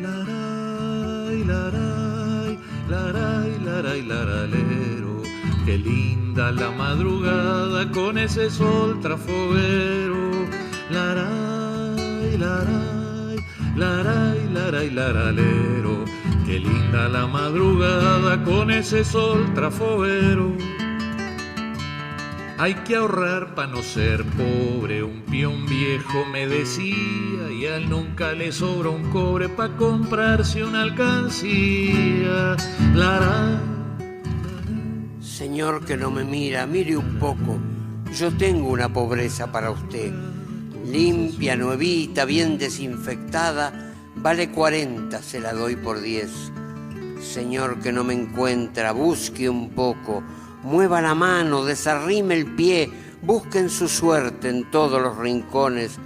Laray, laray, laray, laray, laralero. Qué linda la madrugada con ese sol trafoguero. Laray, laray, laray, laray, laralero. Qué linda la madrugada con ese sol trafoguero. Hay que ahorrar para no ser pobre, un peón viejo me decía, y a él nunca le sobra un cobre para comprarse una alcancía. Señor que no me mira, mire un poco, yo tengo una pobreza para usted. Limpia, nuevita, bien desinfectada, vale 40, se la doy por 10. Señor que no me encuentra, busque un poco, mueva la mano, desarrime el pie, busquen su suerte en todos los rincones,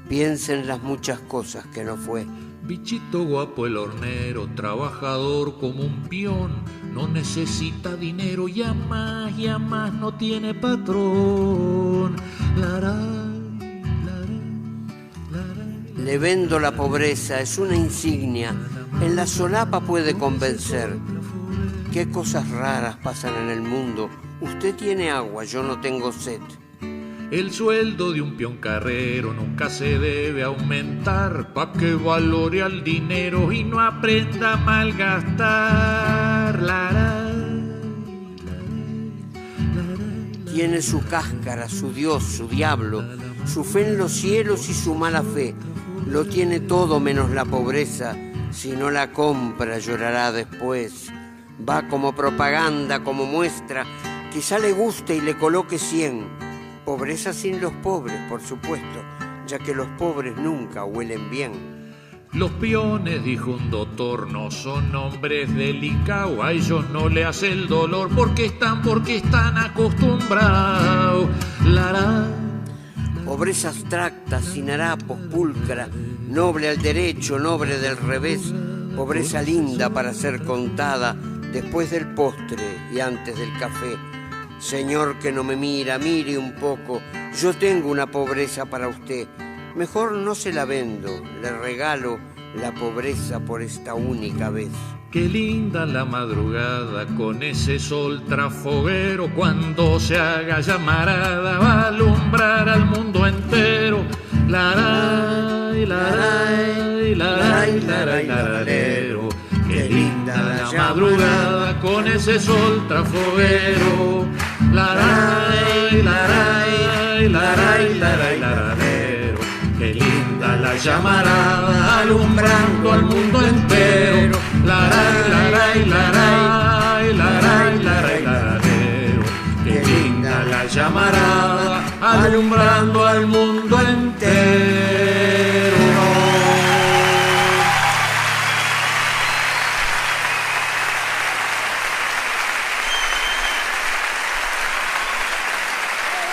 piensen las muchas cosas que no fue. Bichito guapo el hornero, trabajador como un peón, no necesita dinero, ya más no tiene patrón. Le vendo la pobreza, es una insignia, en la solapa puede convencer. Qué cosas raras pasan en el mundo. Usted tiene agua, yo no tengo sed. El sueldo de un peón carrero nunca se debe aumentar, pa' que valore al dinero y no aprenda a malgastar. Tiene su cáscara, su Dios, su diablo, su fe en los cielos y su mala fe. Lo tiene todo menos la pobreza, si no la compra llorará después. Va como propaganda, como muestra, quizá le guste y le coloque 100. Pobreza sin los pobres, por supuesto, ya que los pobres nunca huelen bien. Los peones, dijo un doctor, no son hombres delicados, a ellos no le hace el dolor porque están acostumbrados. Pobreza abstracta, sin harapos, pulcra, noble al derecho, noble del revés, pobreza linda para ser contada después del postre y antes del café. Señor que no me mira, mire un poco, yo tengo una pobreza para usted. Mejor no se la vendo, le regalo la pobreza por esta única vez. Qué linda la madrugada con ese sol trafoguero, cuando se haga llamarada va a alumbrar al mundo entero. Laray, laray, laray, laray, laralero. Qué linda la madrugada con ese sol trafoguero. Laray, laray, laray, laray, laralero. Qué linda la llamarada alumbrando al mundo entero. Laray, laray, laray, laray, laray, laralero. Qué linda la llamarada alumbrando al mundo entero.